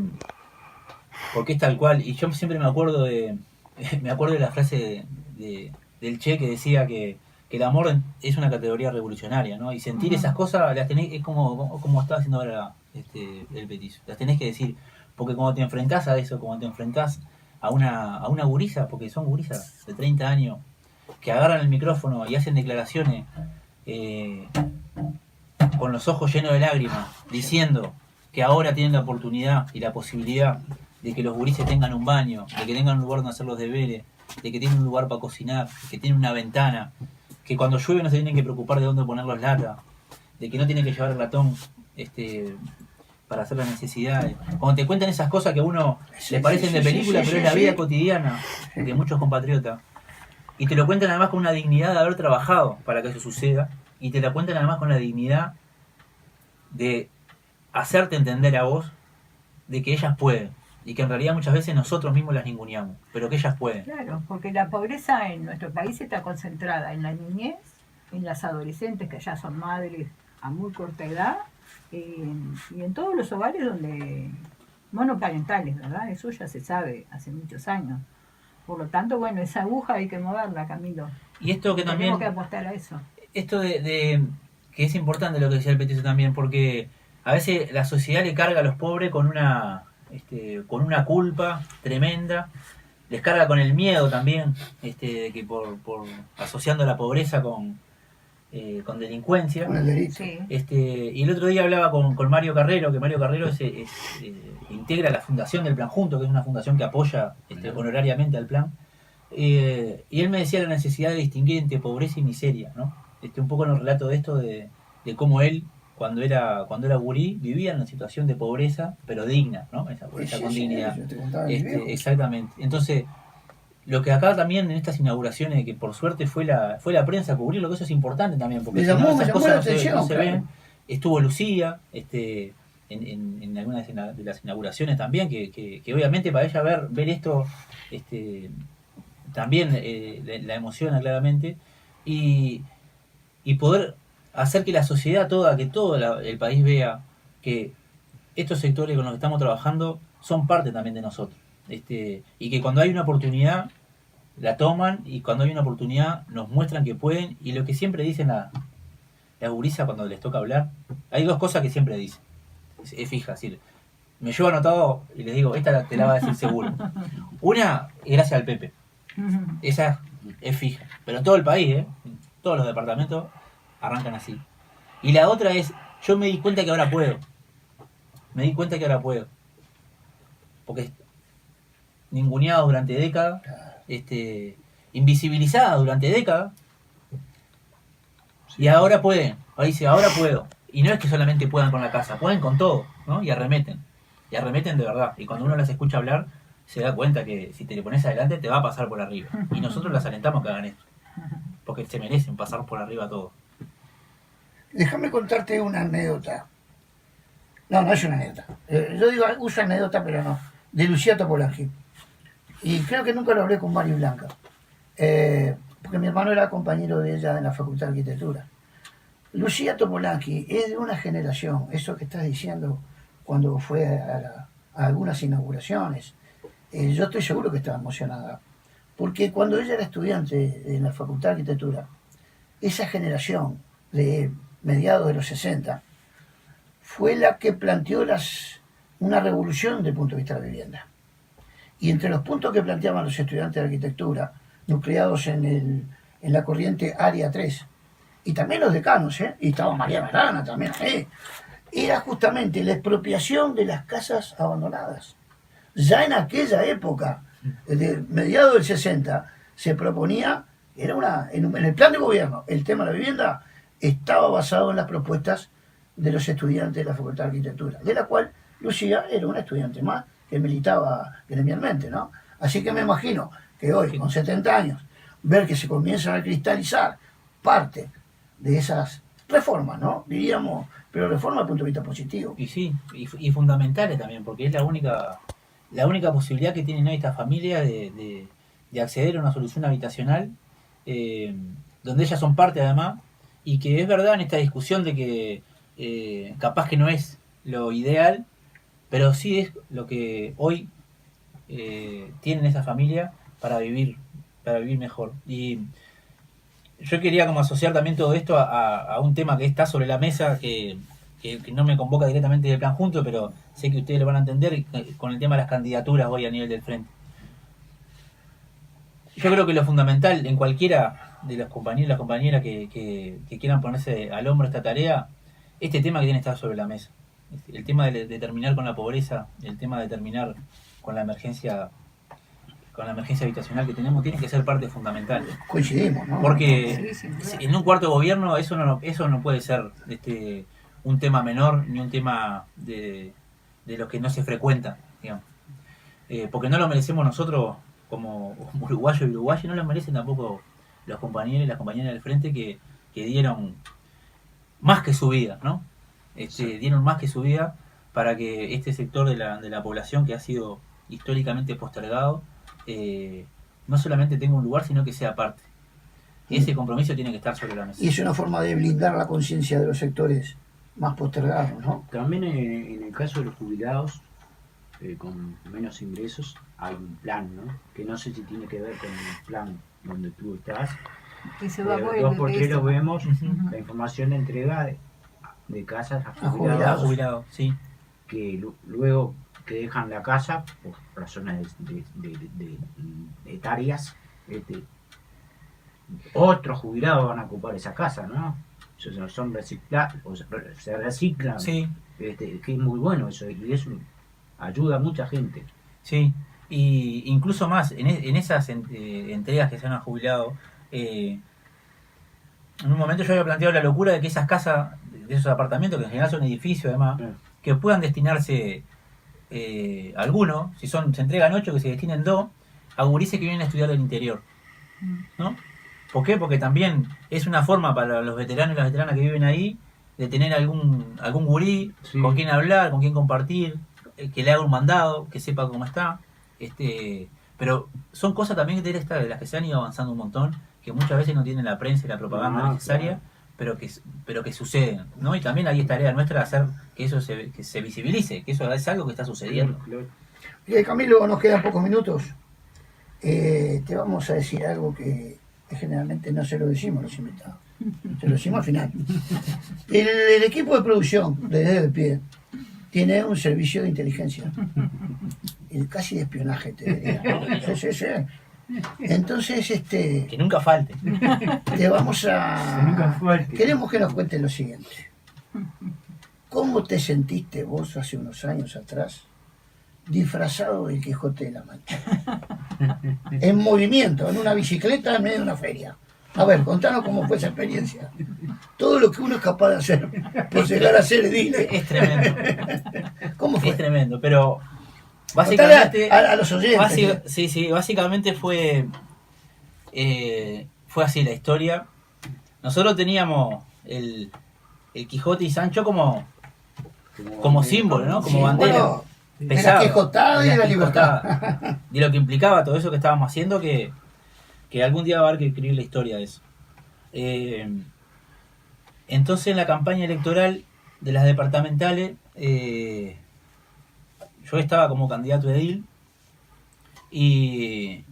Speaker 1: es tal cual. Y yo siempre me acuerdo de la frase del Che que decía que el amor es una categoría revolucionaria, ¿no? Y sentir esas cosas las tenés, es como está haciendo ahora el petizo. Las tenés que decir, porque cuando te enfrentás a eso, cuando te enfrentás a una gurisa, porque son gurisas de 30 años, que agarran el micrófono y hacen declaraciones con los ojos llenos de lágrimas, diciendo que ahora tienen la oportunidad y la posibilidad de que los gurises tengan un baño, de que tengan un lugar donde hacer los deberes, de que tienen un lugar para cocinar, que tienen una ventana, que cuando llueve no se tienen que preocupar de dónde poner los latas, de que no tienen que llevar el ratón para hacer las necesidades. Cuando te cuentan esas cosas que a uno le parecen de película, pero es la vida cotidiana de muchos compatriotas, y te lo cuentan además con una dignidad de haber trabajado para que eso suceda, y te lo cuentan además con la dignidad de hacerte entender a vos de que ellas pueden, y que en realidad muchas veces nosotros mismos las ninguneamos, pero que ellas pueden.
Speaker 2: Claro, porque la pobreza en nuestro país está concentrada en la niñez, en las adolescentes que ya son madres a muy corta edad, y en todos los hogares donde monoparentales, ¿verdad? Eso ya se sabe hace muchos años. Por lo tanto, bueno, esa aguja hay que moverla, Camilo.
Speaker 1: Y esto que también...
Speaker 2: Tenemos que apostar a eso.
Speaker 1: Esto de que es importante lo que decía el petiso también, porque a veces la sociedad le carga a los pobres con una culpa tremenda, les carga con el miedo también, de que por asociando la pobreza con delincuencia.
Speaker 3: Con el delito.
Speaker 2: Sí.
Speaker 1: Y el otro día hablaba con Mario Carrero, que Mario Carrero integra la fundación del Plan Junto, que es una fundación que apoya honorariamente al plan. Y él me decía la necesidad de distinguir entre pobreza y miseria, ¿no? Un poco en el relato de esto de cómo él, cuando era gurí, vivía en una situación de pobreza, pero digna, ¿no? Esa pobreza con dignidad.
Speaker 3: Yo te contaba de mi viejo.
Speaker 1: Exactamente. Entonces, lo que acá también en estas inauguraciones, que por suerte fue la prensa a cubrirlo, que eso es importante también, porque
Speaker 3: Me
Speaker 1: si no,
Speaker 3: llamó
Speaker 1: esas
Speaker 3: la
Speaker 1: cosas
Speaker 3: atención,
Speaker 1: no se
Speaker 3: claro.
Speaker 1: ven. Estuvo Lucía, en algunas de las inauguraciones también, que obviamente para ella ver esto, también la emociona claramente, y poder hacer que la sociedad toda, que todo el país vea que estos sectores con los que estamos trabajando son parte también de nosotros. Y que cuando hay una oportunidad, la toman, y cuando hay una oportunidad nos muestran que pueden, y lo que siempre dicen la gurisa cuando les toca hablar, hay dos cosas que siempre dicen, es fija, es decir, me llevo anotado y les digo, esta te la va a decir seguro. Una, es gracias al Pepe, esa es fija, pero en todo el país, todos los departamentos arrancan así. Y la otra es, yo me di cuenta que ahora puedo, porque ninguneado durante décadas, invisibilizada durante décadas, y ahora pueden, ahora dice, ahora puedo. Y no es que solamente puedan con la casa, pueden con todo, ¿no? Y arremeten de verdad. Y cuando uno las escucha hablar, se da cuenta que si te le pones adelante te va a pasar por arriba. Y nosotros las alentamos que hagan esto, porque se merecen pasar por arriba a todos.
Speaker 3: Déjame contarte una anécdota. No es una anécdota. Yo digo, uso anécdota, pero no. De Lucía Topolansky. Y creo que nunca lo hablé con Mari Blanca. Porque mi hermano era compañero de ella en la Facultad de Arquitectura. Lucía Topolansky es de una generación, eso que estás diciendo, cuando fue a algunas inauguraciones. Yo estoy seguro que estaba emocionada. Porque cuando ella era estudiante en la Facultad de Arquitectura, esa generación de mediados de los 60 fue la que planteó una revolución desde el punto de vista de la vivienda. Y entre los puntos que planteaban los estudiantes de arquitectura, nucleados en la corriente Área 3, y también los decanos, y estaba María Marana también ahí, era justamente la expropiación de las casas abandonadas. Ya en aquella época, de mediados del 60, se proponía, en el plan de gobierno, el tema de la vivienda estaba basado en las propuestas de los estudiantes de la Facultad de Arquitectura, de la cual Lucía era una estudiante más que militaba gremialmente, ¿no? Así que me imagino que hoy, con 70 años, ver que se comienzan a cristalizar parte de esas reformas, ¿no? Diríamos, pero reformas desde el punto de vista positivo.
Speaker 1: Y sí, y fundamentales también, porque es la única posibilidad que tienen hoy estas familias de acceder a una solución habitacional, donde ellas son parte además, y que es verdad en esta discusión de que capaz que no es lo ideal, pero sí es lo que hoy tienen esa familia para vivir mejor. Y yo quería como asociar también todo esto a un tema que está sobre la mesa, que no me convoca directamente del plan junto, pero sé que ustedes lo van a entender, con el tema de las candidaturas hoy a nivel del frente. Yo creo que lo fundamental en cualquiera de los compañeros y las compañeras que quieran ponerse al hombro esta tarea, este tema que tiene que estar sobre la mesa. El tema de terminar con la pobreza, el tema de terminar con la emergencia habitacional que tenemos, tiene que ser parte fundamental.
Speaker 3: Coincidimos, ¿no?
Speaker 1: Porque
Speaker 2: Sí,
Speaker 1: en un cuarto gobierno eso no puede ser un tema menor, ni un tema de los que no se frecuentan, digamos. Porque no lo merecemos nosotros como uruguayos y uruguayas, no lo merecen tampoco los compañeros y las compañeras del frente que dieron más que su vida, ¿no? Dieron más que su vida para que este sector de la población que ha sido históricamente postergado no solamente tenga un lugar, sino que sea parte. Ese compromiso tiene que estar sobre la mesa.
Speaker 3: Y es una forma de blindar la conciencia de los sectores más postergados, ¿no?
Speaker 4: También en el caso de los jubilados con menos ingresos hay un plan, ¿no? Que no sé si tiene que ver con el plan donde tú estás.
Speaker 2: Que se va a
Speaker 4: Dos por tres lo vemos,
Speaker 1: Ujú.
Speaker 4: la información de entrega de casas a
Speaker 3: A
Speaker 4: jubilados,
Speaker 1: Jubilado, sí.
Speaker 4: que luego que dejan la casa por razones de etarias, otros jubilados van a ocupar esa casa, ¿no? Son se reciclan,
Speaker 1: Sí,
Speaker 4: que es muy bueno eso, y eso ayuda a mucha gente.
Speaker 1: sí. Y incluso más, en esas entregas que se han jubilado, en un momento yo había planteado la locura de que esas casas, de esos apartamentos, que en general son edificios además, que puedan destinarse algunos, si se entregan 8, que se destinen 2, a gurises que vienen a estudiar del interior, ¿no? ¿Por qué? Porque también es una forma para los veteranos y las veteranas que viven ahí de tener algún gurí con quien hablar, con quien compartir, que le haga un mandado, que sepa cómo está. Pero son cosas también de las que se han ido avanzando un montón, que muchas veces no tienen la prensa y la propaganda necesaria, claro. pero que suceden, ¿no? Y también ahí es tarea nuestra hacer que eso que se visibilice, que eso es algo que está sucediendo.
Speaker 3: Camilo, nos quedan pocos minutos. Te vamos a decir algo que generalmente no se lo decimos a los invitados. Se lo decimos al final. El equipo de producción de Desde el Pie tiene un servicio de inteligencia. Casi de espionaje, te diría, ¿no? Sí. Entonces,
Speaker 1: que nunca falte.
Speaker 3: Te vamos a...
Speaker 4: Que nunca falte.
Speaker 3: Queremos que nos cuentes lo siguiente. ¿Cómo te sentiste vos hace unos años atrás disfrazado del Quijote de la Mancha? En movimiento, en una bicicleta en medio de una feria. A ver, contanos cómo fue esa experiencia. Todo lo que uno es capaz de hacer por llegar a ser edile.
Speaker 1: Es tremendo.
Speaker 3: ¿Cómo fue?
Speaker 1: Es tremendo, pero básicamente...
Speaker 3: A los oyentes.
Speaker 1: Sí, básicamente fue así la historia. Nosotros teníamos el Quijote y Sancho como símbolo, ¿no? Como bandera.
Speaker 3: Bueno,
Speaker 1: pesado,
Speaker 3: de la Quijotada y de la libertad.
Speaker 1: De lo que implicaba todo eso que estábamos haciendo, que algún día va a haber que escribir la historia de eso. Entonces en la campaña electoral de las departamentales, yo estaba como candidato a edil y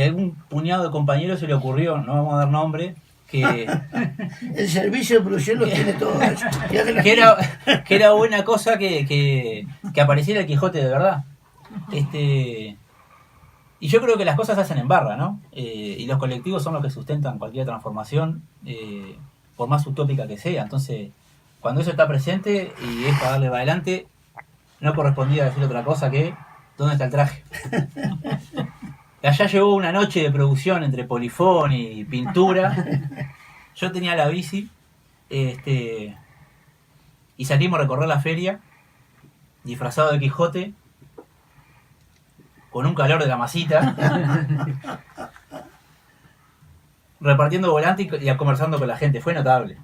Speaker 1: a algún puñado de compañeros se le ocurrió, no vamos a dar nombre, que
Speaker 3: el servicio de producción lo tiene todo eso.
Speaker 1: que era buena cosa que apareciera el Quijote de verdad. Y yo creo que las cosas se hacen en barra, ¿no? Y los colectivos son los que sustentan cualquier transformación, por más utópica que sea. Entonces, cuando eso está presente y es para darle para adelante, no correspondía decir otra cosa que ¿dónde está el traje? Allá llegó una noche de producción entre polifón y pintura. Yo tenía la bici, y salimos a recorrer la feria, disfrazado de Quijote, con un calor de la masita, repartiendo volante y conversando con la gente. Fue notable.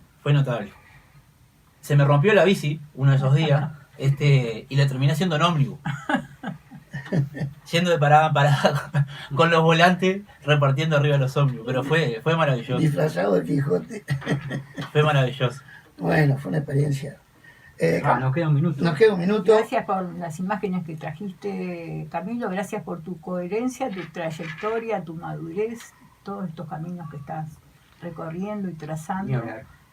Speaker 1: Se me rompió la bici uno de esos días, y la terminé haciendo en ómnibus. Yendo de parada en parada con los volantes repartiendo arriba de los ómnibus. Pero fue maravilloso.
Speaker 3: Disfrazado de Quijote.
Speaker 1: Fue maravilloso.
Speaker 3: Bueno, fue una experiencia.
Speaker 4: Nos queda un minuto.
Speaker 3: Nos queda un minuto.
Speaker 2: Gracias por las imágenes que trajiste, Camilo. Gracias por tu coherencia, tu trayectoria, tu madurez, todos estos caminos que estás recorriendo y trazando.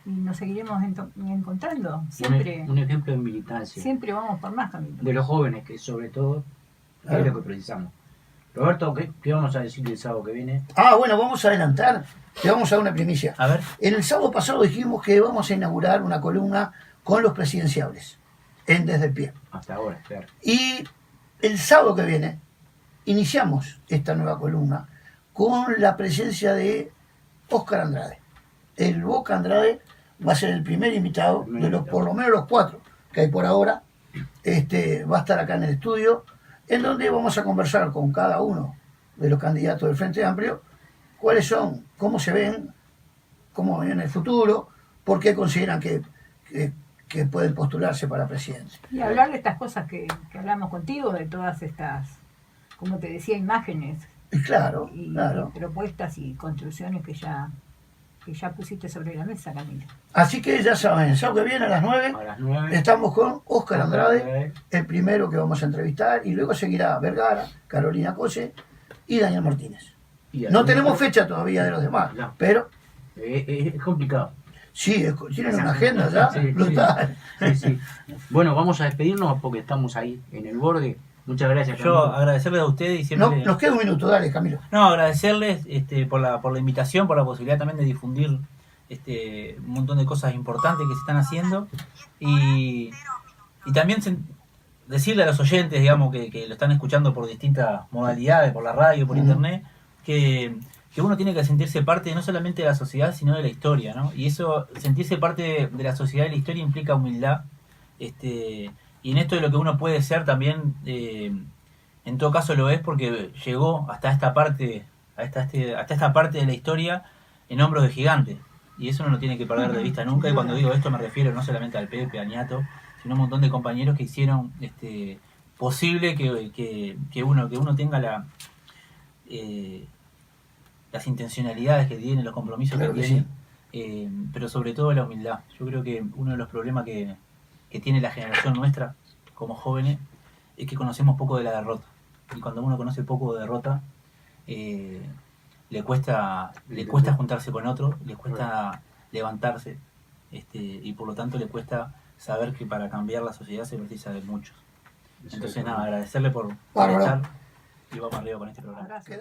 Speaker 2: Y nos seguiremos encontrando. Siempre.
Speaker 4: Un ejemplo de militancia.
Speaker 2: Siempre vamos por más, Camilo.
Speaker 4: De los jóvenes, que sobre todo es lo que precisamos. Roberto, ¿qué vamos a decir el sábado que viene?
Speaker 3: Bueno, vamos a adelantar. Te vamos a dar una primicia.
Speaker 1: A ver.
Speaker 3: El sábado pasado dijimos que vamos a inaugurar una columna con los presidenciables en Desde el Pie.
Speaker 4: Hasta ahora, claro.
Speaker 3: Y el sábado que viene iniciamos esta nueva columna con la presencia de Óscar Andrade. El Boca Andrade va a ser el primer invitado de los, por lo menos los 4 que hay por ahora. Va a estar acá en el estudio, en donde vamos a conversar con cada uno de los candidatos del Frente Amplio, cuáles son, cómo se ven, cómo ven el futuro, por qué consideran que pueden postularse para presidente.
Speaker 2: Y hablar de estas cosas que hablamos contigo, de todas estas, como te decía, imágenes.
Speaker 3: Claro.
Speaker 2: Y propuestas y construcciones que ya pusiste sobre la mesa, Camilo.
Speaker 3: Así que ya saben, el sábado que viene a las 9, estamos con Óscar Andrade, el primero que vamos a entrevistar, y luego seguirá Vergara, Carolina Cose y Daniel Martínez. No tenemos fecha todavía de los demás, pero...
Speaker 4: Es complicado.
Speaker 3: Sí, tienen una agenda ya brutal.
Speaker 4: Sí. Bueno, vamos a despedirnos porque estamos ahí en el borde. Muchas gracias, Camilo.
Speaker 1: Yo agradecerles a ustedes y siempre...
Speaker 3: Nos queda un minuto, dale, Camilo.
Speaker 1: No, agradecerles por la invitación, por la posibilidad también de difundir un montón de cosas importantes que se están haciendo y también decirle a los oyentes, digamos, que lo están escuchando por distintas modalidades, por la radio, por internet, que uno tiene que sentirse parte no solamente de la sociedad, sino de la historia, ¿no? Y eso, sentirse parte de la sociedad y la historia implica humildad. Y en esto de lo que uno puede ser también, en todo caso lo es porque llegó hasta esta parte, hasta esta parte de la historia en hombros de gigantes. Y eso no lo tiene que perder de vista nunca. Y cuando digo esto me refiero no solamente al Pepe, al Niato, sino a un montón de compañeros que hicieron posible que uno tenga las intencionalidades que tiene, los compromisos
Speaker 3: Claro
Speaker 1: que
Speaker 3: que
Speaker 1: tiene, pero sobre todo la humildad. Yo creo que uno de los problemas que tiene la generación nuestra como jóvenes es que conocemos poco de la derrota. Y cuando uno conoce poco de derrota, le cuesta juntarse con otro, le cuesta levantarse, y por lo tanto le cuesta saber que para cambiar la sociedad se precisa de muchos. Entonces nada, agradecerle por
Speaker 3: Bárbaro.
Speaker 1: estar y vamos arriba con este programa.
Speaker 2: Gracias.